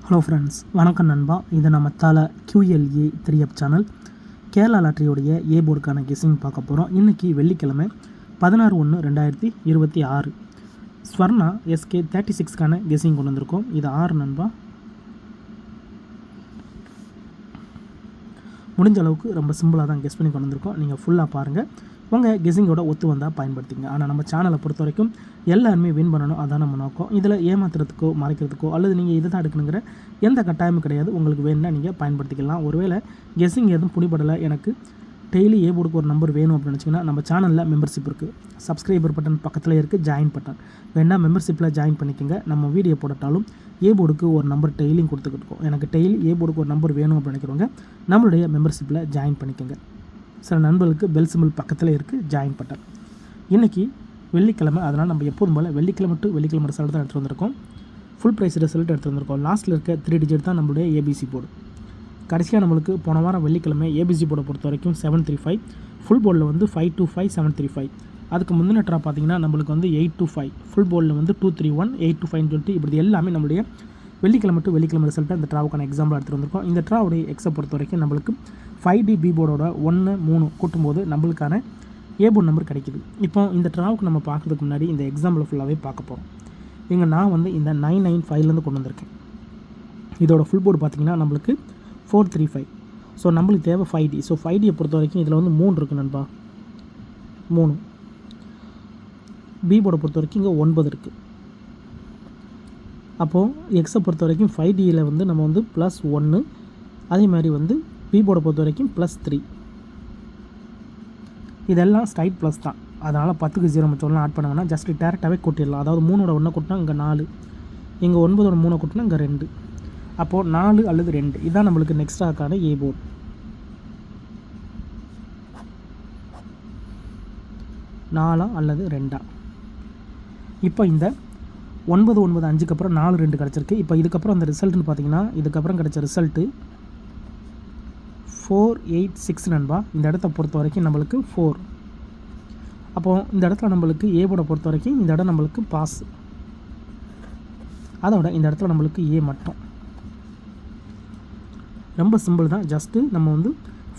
Hello friends, வணக்கம் நண்பா. இது நம்ம தலை QLA 3 சேனல். கேரளா லாட்டரியோடைய ஏ போர்டுக்கான கெஸ்ஸிங் பார்க்க போகிறோம். இன்றைக்கி வெள்ளிக்கிழமை 16/1/2026 ஸ்வர்ணா SK 36க்கான கெஸ்ஸிங் கொண்டு வந்திருக்கோம். இது 6 நண்பா. முடிஞ்ச அளவுக்கு ரொம்ப சிம்பிளாக தான் கெஸ் பண்ணி கொண்டு வந்திருக்கோம். நீங்கள் ஃபுல்லாக பாருங்கள். உங்கள் கெஸ்ஸிங்கோட ஒத்து வந்தால் பயன்படுத்திங்க. ஆனால் நம்ம சேனலை பொறுத்த வரைக்கும் எல்லாருமே வின் பண்ணணும், அதான் நம்ம நோக்கம். இதில் ஏமாத்துறதுக்கோ மறைக்கிறதுக்கோ அல்லது நீங்கள் இதை தான் எடுக்கணுங்கிற எந்த கட்டாயமும் கிடையாது. உங்களுக்கு வேணும்னா நீங்கள் பயன்படுத்திக்கலாம். ஒருவேளை கெஸ்ஸிங் எதுவும் புனிப்படலை, எனக்கு டெய்லி ஏ போர்டுக்கு ஒரு நம்பர் வேணும் அப்படின்னு நினச்சிங்கன்னா நம்ம சேனலில் மெம்பர்ஷிப் இருக்குது. சப்ஸ்கிரைபர் பட்டன் பக்கத்தில் இருக்குது, ஜாயின் பட்டன் வேணால் மெம்பர்ஷிப்பில் ஜாயின் பண்ணிக்கோங்க. நம்ம வீடியோ போட்டாலும் ஏ போர்டுக்கு ஒரு நம்பர் டெய்லியும் கொடுத்துக்கிட்டு எனக்கு டெய்லி ஏ போர்டுக்கு ஒரு நம்பர் வேணும் அப்படின்னு நினைக்கிறவங்க நம்மளுடைய மெம்பர்ஷிப்பில் ஜாயின் பண்ணிக்கோங்க. சில நண்பர்களுக்கு பெல் சிம்பிள் பக்கத்தில் இருக்குது, ஜாயின் பட்டன். இன்றைக்கி வெள்ளிக்கிழமை, அதனால் நம்ம எப்போதும் போல் வெள்ளிக்கிழமை டு வெள்ளிக்கிழமை ரிசல்ட் தான் எடுத்து வந்திருக்கோம். ஃபுல் ப்ரைஸ் ரிசல்ட் எடுத்து வந்திருக்கோம். லாஸ்ட்டில் இருக்க 3 டிஜிட் தான் நம்மளுடைய ஏபிசி போர்டு. கடைசியாக நம்மளுக்கு போன வாரம் வெள்ளிக்கிழமை ஏபிசி போர்டை பொறுத்த வரைக்கும் 735, ஃபுல் போர்டில் வந்து 525 735. அதுக்கு முந்தின ட்ரா பார்த்தீங்கன்னா நம்மளுக்கு வந்து 825, ஃபுல் போர்டில் வந்து 231 825 சொல்லிட்டு இப்படி எல்லாமே நம்மளுடைய வெள்ளிக்கிழமை டு வெள்ளிக்கிழமை ரிசல்ட்டை இந்த ட்ராவுக்கான எக்ஸாம்பிள் எடுத்துகிட்டு வந்திருக்கோம். இந்த ட்ராவுடைய எக்ஸை பொறுத்த வரைக்கும் நம்மளுக்கு 5D பி போர்டோட 1 3 கூட்டும்போது நம்மளுக்கான ஏ போர்டு நம்பர் கிடைக்குது. இப்போ இந்த ட்ராவுக்கு நம்ம பார்க்கறதுக்கு முன்னாடி இந்த எக்ஸாம்பிள் ஃபுல்லாகவே பார்க்க போகிறோம். இங்கே நான் வந்து இந்த 995லேருந்து கொண்டு வந்திருக்கேன். இதோட ஃபுல் போர்டு பார்த்திங்கன்னா நம்மளுக்கு 435. ஸோ நம்மளுக்கு தேவை 5D. ஸோ 5Dயை பொறுத்த வரைக்கும் இதில் வந்து 3 இருக்குது நண்பா. 3 பி போர்டை பொறுத்த வரைக்கும் இங்கே 9 இருக்குது. அப்போது எக்ஸை பொறுத்த வரைக்கும் 5Dயில் வந்து நம்ம வந்து +1, அதே மாதிரி வந்து பி போர்டை பொறுத்த வரைக்கும் +3. இதெல்லாம் ஸ்ட்ரைட் ப்ளஸ் தான். அதனால் 10க்கு 0 மச்சோலாம் ஆட் பண்ண வேணாம், ஜஸ்ட் டேரெக்டாகவே கூட்டிடலாம். அதாவது 3ஓட 1 கூட்டினா இங்கே 4, இங்கே 9ஓட 3 கூட்டினா இங்கே 2. அப்போது 4 அல்லது 2 இதுதான் நம்மளுக்கு நெக்ஸ்டாக்கான ஏ போர்டு. 4 அல்லது 2. இப்போ இந்த 995க்கு அப்புறம் 4 2 கிடச்சிருக்கு. இப்போ இதுக்கப்புறம் அந்த ரிசல்ட்னு பார்த்தீங்கன்னா இதுக்கப்புறம் கிடச்ச ரிசல்ட்டு 486 நண்பா. இந்த இடத்த பொறுத்த வரைக்கும் நம்மளுக்கு 4. அப்போது இந்த இடத்துல நம்மளுக்கு ஏ போர்டை பொறுத்த வரைக்கும் இந்த இடம் நம்மளுக்கு பாஸ். அதோட இந்த இடத்துல நம்மளுக்கு ஏ மட்டும். ரொம்ப சிம்பிள் தான். ஜஸ்ட்டு நம்ம வந்து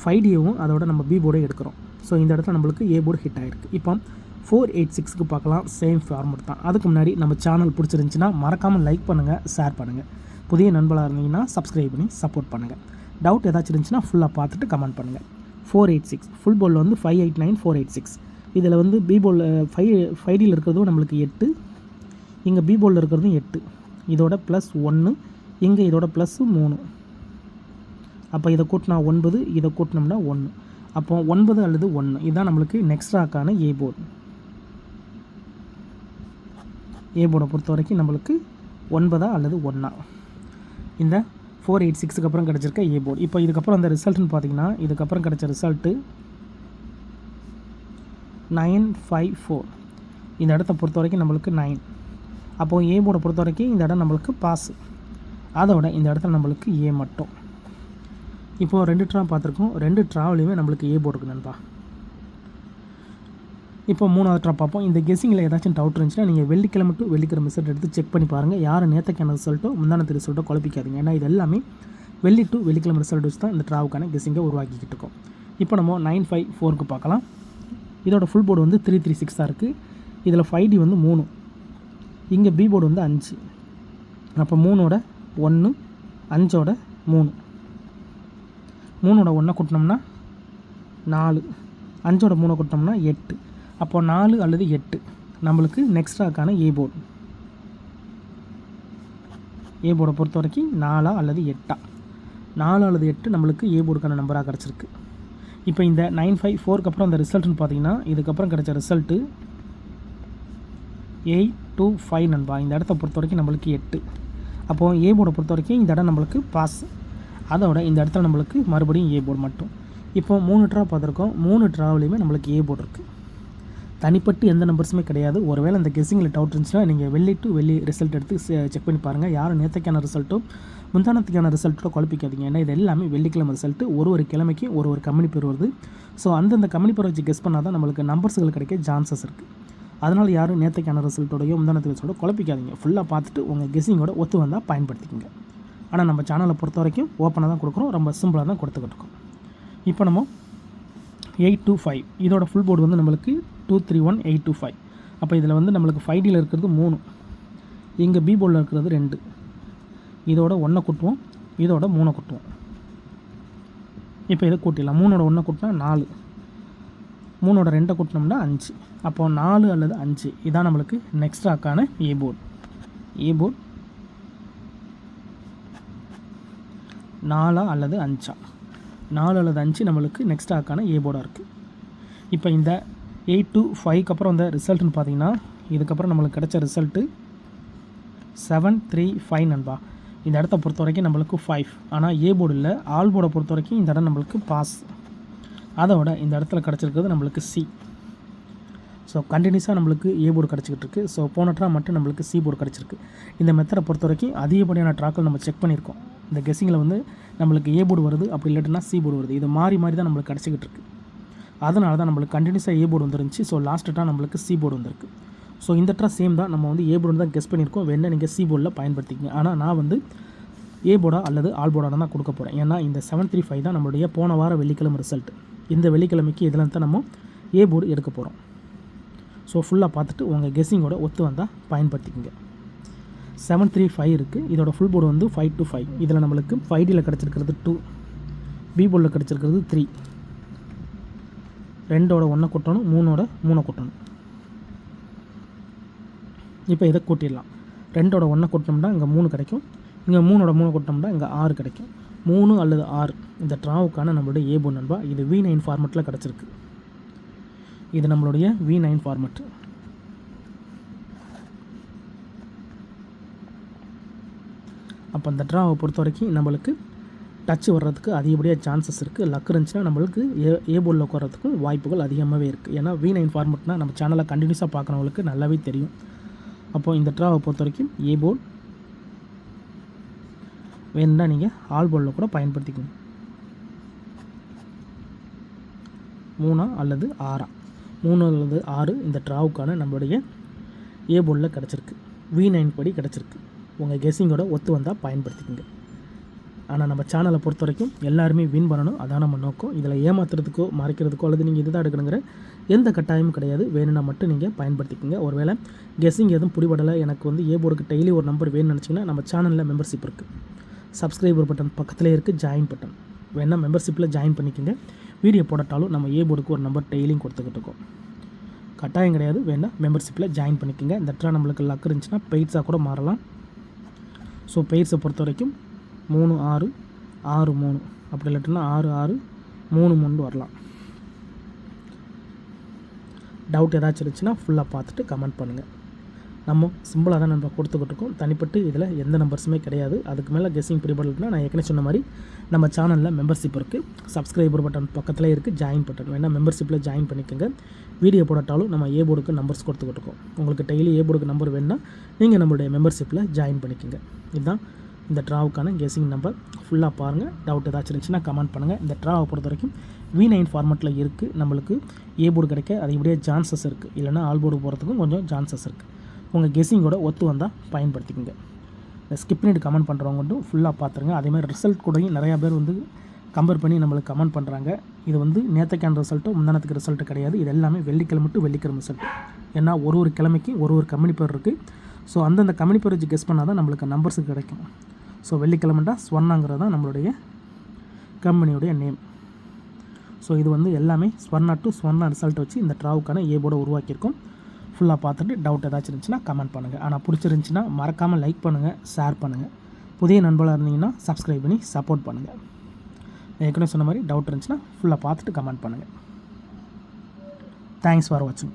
5Dயும் அதோட நம்ம பி போர்டை எடுக்கிறோம். ஸோ இந்த இடத்துல நம்மளுக்கு ஏ போர்டு ஹிட் ஆகிருக்கு. இப்போ 486க்கு பார்க்கலாம். சேம் ஃபார்மெட் தான். அதுக்கு முன்னாடி நம்ம சேனல் பிடிச்சிருந்துச்சின்னா மறக்காமல் லைக் பண்ணுங்கள், ஷேர் பண்ணுங்கள். புதிய நண்பர்களாக இருந்தீங்கன்னா சப்ஸ்கிரைப் பண்ணி சப்போர்ட் பண்ணுங்கள். டவுட் ஏதாச்சும் இருந்துச்சுன்னா ஃபுல்லாக பார்த்துட்டு கமெண்ட் பண்ணுங்கள். 486 ஃபுல் போர்டில் வந்து 589 486. இதில் வந்து பி போர்டில் 5Dயில் இருக்கிறதும் நம்மளுக்கு 8, இங்கே பி போர்டில் இருக்கிறதும் 8. இதோட +1, இங்கே இதோட +3. அப்போ இதை கூட்டினா 9, இதை கூட்டினோம்னா 1. அப்போ 9 அல்லது 1 இதுதான் நம்மளுக்கு நெக்ஸ்ட்ராக்கான ஏ போர்டு. ஏ போர்டை பொறுத்த வரைக்கும் நம்மளுக்கு 9 அல்லது 1 இந்த 486க்கு அப்புறம் கிடச்சிருக்க ஏ போர்டு. இப்போ இதுக்கப்புறம் அந்த ரிசல்ட்னு பார்த்தீங்கன்னா இதுக்கப்புறம் கிடச்ச ரிசல்ட்டு 954. இந்த இடத்த பொறுத்த வரைக்கும் நம்மளுக்கு 9. அப்போது ஏ போர்டை பொறுத்த வரைக்கும் இந்த இடம் நம்மளுக்கு பாஸ். அதோட இந்த இடத்துல நம்மளுக்கு ஏ மட்டும். இப்போது 2 ட்ரா பார்த்துருக்கோம். 2 ட்ராவிலையுமே நம்மளுக்கு ஏ போர்டு இருக்குது நண்பா. இப்போ 3வது ட்ரா பார்ப்போம். இந்த கெஸ்ஸிங்கில் ஏதாச்சும் டவுட் இருந்துச்சுன்னா நீங்கள் வெள்ளிக்கிழமை டு வெள்ளிக்கிழமை ரிசல்ட் எடுத்து செக் பண்ணி பாருங்கள். யார் நேற்றுக்கான ரிசல்ட்டோ முந்தானத்து ரிசல்ட்டோ குழப்பிக்காதீங்க. ஏன்னா இது எல்லாமே வெள்ளி டு வெள்ளிக்கிழமை ரிசல்ட் வச்சு தான் இந்த ட்ராவுக்கான கெஸ்ஸிங்கை உருவாக்கிக்கிட்டு இருக்கோம். இப்போ நம்ம 954க்கு பார்க்கலாம். இதோட ஃபுல் போர்டு வந்து 336 தான் இருக்குது. இதில் 5D வந்து 3, இங்கே பி போர்டு வந்து 5. அப்போ 3ஓட 1, 5ஓட 3, 3ஓட 1 கூட்டினோம்னா 4, 5ஓட 3 கூட்டினோம்னா 8. அப்போ 4 அல்லது 8 நம்மளுக்கு நெக்ஸ்ட்ராக்கான ஏ போர்டு. ஏ போர்டை பொறுத்த வரைக்கும் 4 அல்லது 8. 4 அல்லது 8 நம்மளுக்கு ஏ போர்டுக்கான நம்பராக கிடச்சிருக்கு. இப்போ இந்த 954க்கு அப்புறம் அந்த ரிசல்ட்னு பார்த்தீங்கன்னா இதுக்கப்புறம் கிடச்ச ரிசல்ட்டு 825 நண்பா. இந்த இடத்த பொறுத்த வரைக்கும் நம்மளுக்கு 8. அப்போது ஏ போர்டை பொறுத்த வரைக்கும் இந்த இடம் நம்மளுக்கு பாஸ். அதோட இந்த இடத்துல நம்மளுக்கு மறுபடியும் ஏ போர்டு மட்டும். இப்போ 3 ட்ரா பார்த்துருக்கோம். 3 ட்ராவிலையுமே நம்மளுக்கு ஏ போர்டு இருக்குது. தனிப்பட்டு எந்த நம்பர்ஸுமே கிடையாது. ஒருவேளை இந்த கெஸ்ஸிங்கில் டவுட் இருந்துச்சுன்னா நீங்கள் வெள்ளி டு வெள்ளி ரிசல்ட் எடுத்து செக் பண்ணி பாருங்கள். யாரும் நேற்றுக்கான ரிசல்ட்டோ முந்தானத்துக்கான ரிசல்ட்டோ குழப்பிக்காதீங்க. ஏன்னா இது எல்லாமே வெள்ளிக்கிழமை ரிசல்ட்டு. ஒரு கிழமைக்கு ஒரு கம்பெனி பேர் வருது. ஸோ அந்தந்த கம்பெனி பேரை வச்சு கெஸ் பண்ணால் தான் நம்மளுக்கு நம்பர்ஸுகள் கிடைக்க சான்சஸ் இருக்குது. அதனால் யாரும் நேற்றுக்கான ரிசல்ட்டோடையோ முந்தானத்து ரிசல்ட்டோட குழப்பிக்காதீங்க. ஃபுல்லாக பார்த்துட்டு உங்கள் கெஸ்ஸிங்கோட ஒத்து வந்தால் பயன்படுத்திக்கோங்க. ஆனால் நம்ம சேனலை பொறுத்த வரைக்கும் ஓப்பனாக தான் கொடுக்குறோம், ரொம்ப சிம்பிளாக தான் கொடுத்துக்கிட்டு இருக்கோம். இப்போ நம்ம 825 இதோட ஃபுல் போர்டு வந்து நம்மளுக்கு 231825. அப்போ இதில் வந்து நம்மளுக்கு 5Dயில் இருக்கிறது 3, இங்கே பி போர்டில் இருக்கிறது 2. இதோட 1 கூட்டுவோம், இதோட 3 கூட்டுவோம். இப்போ இதை கூட்டிடலாம். 3ஓட 1 கூட்டினா 4, 3ஓட 2 கூட்டினோம்னா 5. அப்போது 4 அல்லது 5 இதான் நம்மளுக்கு நெக்ஸ்ட்ராக்கான ஏ போர்டு. 4 அல்லது 5, 4 அல்லது 5 நம்மளுக்கு நெக்ஸ்ட்ராக்கான ஏ போர்டாக இருக்குது. இப்போ இந்த 825க்கு அப்புறம் இந்த ரிசல்ட்டுன்னு பார்த்தீங்கன்னா, இதுக்கப்புறம் நம்மளுக்கு கிடைச்ச ரிசல்ட்டு 735 நண்பா. இந்த இடத்த பொறுத்த வரைக்கும் நம்மளுக்கு 5, ஆனால் ஏ போர்டு இல்லை, ஆல் போர்டை பொறுத்த வரைக்கும் இந்த இடம் நம்மளுக்கு பாஸ். அதோட இந்த இடத்துல கிடச்சிருக்கிறது நம்மளுக்கு சி. ஸோ கண்டினியூஸாக நம்மளுக்கு ஏ போர்டு கிடச்சிக்கிட்டு இருக்குது. ஸோ போன ட்ரா மட்டும் நம்மளுக்கு சி போர்டு கிடச்சிருக்கு. இந்த மெத்தடை பொறுத்த வரைக்கும் அதிகப்படியான ட்ராக்கள் நம்ம செக் பண்ணியிருக்கோம். இந்த கெஸ்ஸிங்கில் வந்து நம்மளுக்கு ஏ போர்டு வருது, அப்படி இல்லாட்டினா சி போர்டு வருது. இது மாறி தான் நம்மளுக்கு கிடச்சிக்கிட்டு இருக்குது. அதனால தான் நம்மளுக்கு கண்டினியூஸாக ஏ போர்டு வந்துருந்துச்சு. ஸோ லாஸ்ட் ட்ரா நம்மளுக்கு சி போர்டு வந்திருக்கு. ஸோ இந்த ட்ரா சேம் தான், நம்ம வந்து ஏ போர்டு தான் கெஸ் பண்ணியிருக்கோம். வேணா நீங்கள் சி போர்டில் பயன்படுத்திக்கங்க. ஆனால் நான் வந்து ஏ போர்டா அல்லது ஆல் போர்டாக தான் கொடுக்க போகிறேன். ஏன்னா இந்த 735 தான் நம்மளுடைய போன வார வெள்ளிக்கிழமை ரிசல்ட். இந்த வெள்ளிக்கிழமைக்கு இதில் தான் நம்ம ஏ போர்டு எடுக்க போகிறோம். ஸோ ஃபுல்லாக பார்த்துட்டு உங்கள் கெஸ்ஸிங்கோட ஒத்து வந்தால் பயன்படுத்திக்கங்க. 735 இருக்குது. இதோட ஃபுல் போர்டு வந்து 525. இதில் நம்மளுக்கு 5Dயில் கிடச்சிருக்கிறது 2, பி போர்டில் கிடச்சிருக்கிறது 3, 2ஓட 1 கூட்டணும், 3ஓட 3 கூட்டணும். இப்போ இதை கூட்டிடலாம். 2ஓட 1 கூட்டினோம்னா இங்கே 3 கிடைக்கும், இங்கே 3ஓட 3 கூட்டினோம்னா இங்கே 6 கிடைக்கும். 3 அல்லது 6 இந்த ட்ராவுக்கான நம்மளுடைய ஏ போர்டு நண்பா. இது V9 ஃபார்மெட்டில் கிடச்சிருக்கு. இது நம்மளுடைய V9 ஃபார்மெட். அப்போ அந்த ட்ராவை பொறுத்த வரைக்கும் நம்மளுக்கு டச் வர்றதுக்கு அதிகப்படியாக சான்சஸ் இருக்குது. லக் இருந்துச்சுன்னா நம்மளுக்கு ஏ போர்டில் உட்காரத்துக்கும் வாய்ப்புகள் அதிகமாகவே இருக்குது. ஏன்னா V9 ஃபார்மெட்னால் நம்ம சேனலை கண்டினியூஸாக பார்க்குறவங்களுக்கு நல்லாவே தெரியும். அப்போது இந்த ட்ராவை பொறுத்த வரைக்கும் ஏ போர்டு வேணுன்னா நீங்கள் ஆல் போர்டில் கூட பயன்படுத்திக்கணும். 3 அல்லது 6, 3 அல்லது 6 இந்த ட்ராவுக்கான நம்மளுடைய ஏ போர்டில் கிடச்சிருக்கு. V9 படி கிடச்சிருக்கு. உங்கள் கெஸ்ஸிங்கோட ஒத்து வந்தால் பயன்படுத்திக்கோங்க. ஆனால் நம்ம சேனலை பொறுத்த வரைக்கும் எல்லாருமே வின் பண்ணணும், அதான் நம்ம நோக்கம். இதில் ஏமாத்துறதுக்கோ மறைக்கிறதுக்கோ அல்லது நீங்கள் இதுதான் எடுக்கணுங்கிற எந்த கட்டாயமும் கிடையாது. வேணும்னா மட்டும் நீங்கள் பயன்படுத்திக்கோங்க. ஒருவேளை கெஸ்ஸிங் எதுவும் பிடிபடலை, எனக்கு வந்து ஏ போர்டுக்கு டெய்லி ஒரு நம்பர் வேணும்னு நினச்சிங்கன்னா நம்ம சேனலில் மெம்பர்ஷிப் இருக்குது. சப்ஸ்கிரைபர் பட்டன் பக்கத்திலே இருக்குது, ஜாயின் பட்டன். வேணால் மெம்பர்ஷிப்பில் ஜாயின் பண்ணிக்கோங்க. வீடியோ போடட்டாலும் நம்ம ஏ போர்டுக்கு ஒரு நம்பர் டெய்லியும் கொடுத்துக்கிட்டு இருக்கோம். கட்டாயம் கிடையாது, வேணால் மெம்பர்ஷிப்பில் ஜாயின் பண்ணிக்கோங்க. இந்த இடத்துல நம்மளுக்கு லக் இருந்துச்சுன்னா பெய்ட்ஸாக கூட மாறலாம். ஸோ பெய்ட்ஸை பொறுத்த வரைக்கும் 3 6 6 3 அப்படி இல்லாட்டினா 6 6 3 3 வரலாம். டவுட் ஏதாச்சும் இருந்துச்சுன்னா ஃபுல்லாக பார்த்துட்டு கமெண்ட் பண்ணுங்கள். நம்ம சிம்பிளாக தான் நம்ம கொடுத்துக்கிட்டு இருக்கோம். தனிப்பட்டு இதில் எந்த நம்பர்ஸுமே கிடையாது. அதுக்கு மேலே கெஸ்ஸிங் பிரிபடலைன்னா நான் ஏற்கனவே சொன்ன மாதிரி நம்ம சேனலில் மெம்பர்ஷிப் இருக்குது. சப்ஸ்கிரைபர் பட்டன் பக்கத்தில் இருக்குது, ஜாயின் பட்டன். வேணால் மெம்பர்ஷிப்பில் ஜாயின் பண்ணிக்கோங்க. வீடியோ போடட்டாலும் நம்ம ஏ போர்டுக்கு நம்பர்ஸ் கொடுத்துக்கிட்டு இருக்கோம். உங்களுக்கு டெய்லி ஏ போர்டுக்கு நம்பர் வேணுன்னா நீங்கள் நம்மளுடைய மெம்பர்ஷிப்பில் ஜாயின் பண்ணிக்கோங்க. இதுதான் இந்த ட்ராவுக்கான கெஸ்ஸிங் நம்பர். ஃபுல்லாக பாருங்கள். டவுட் ஏதாச்சும் இருந்துச்சுன்னா கமெண்ட் பண்ணுங்கள். இந்த ட்ராவை பொறுத்த வரைக்கும் V9 ஃபார்மெட்டில் இருக்குது. நம்மளுக்கு ஏ போர்டு கிடைக்க அதிகப்படியாக சான்சஸ் இருக்குது. இல்லைனா ஆல் போர்டு போகிறதுக்கும் கொஞ்சம் சான்சஸ் இருக்குது. உங்கள் கெஸ்ஸிங்கோட ஒத்து வந்தால் பயன்படுத்திக்கோங்க. ஸ்கிப் பண்ணிட்டு கமெண்ட் பண்ணுறவங்க மட்டும் ஃபுல்லாக பார்த்துருங்க. அதேமாதிரி ரிசல்ட் கூடயும் நிறையா பேர் வந்து கம்பேர் பண்ணி நம்மளுக்கு கமெண்ட் பண்ணுறாங்க. இது வந்து நேற்றுக்கான ரிசல்ட்டும் முந்தானத்துக்கு ரிசல்ட்டு கிடையாது. இது எல்லாமே வெள்ளிக்கிழமை டு வெள்ளிக்கிழமை ரிசல்ட். ஏன்னா ஒரு கிழமைக்கு ஒரு கம்பெனி பேர் இருக்குது. ஸோ அந்தந்த கம்பெனி பேர் வச்சு கெஸ் பண்ணால் தான் நம்மளுக்கு நம்பர்ஸு கிடைக்கும். ஸோ வெள்ளிக்கிழமைண்டா ஸ்வர்ணாங்கிறது தான் நம்மளுடைய கம்பெனியுடைய நேம். ஸோ இது வந்து எல்லாமே ஸ்வர்ணா டு ஸ்வர்ணா ரிசல்ட் வச்சு இந்த ட்ராவுக்கான ஏ போர்டை உருவாக்கியிருக்கோம். ஃபுல்லாக பார்த்துட்டு டவுட் ஏதாச்சும் இருந்துச்சுன்னா கமெண்ட் பண்ணுங்கள். ஆனால் பிடிச்சிருந்துச்சின்னா மறக்காமல் லைக் பண்ணுங்கள், ஷேர் பண்ணுங்கள். புதிய நண்பர்களாக இருந்தீங்கன்னா சப்ஸ்கிரைப் பண்ணி சப்போர்ட் பண்ணுங்கள். ஏற்கனவே சொன்ன மாதிரி டவுட் இருந்துச்சுன்னா ஃபுல்லாக பார்த்துட்டு கமெண்ட் பண்ணுங்கள். தேங்க்ஸ் ஃபார் வாட்சிங்.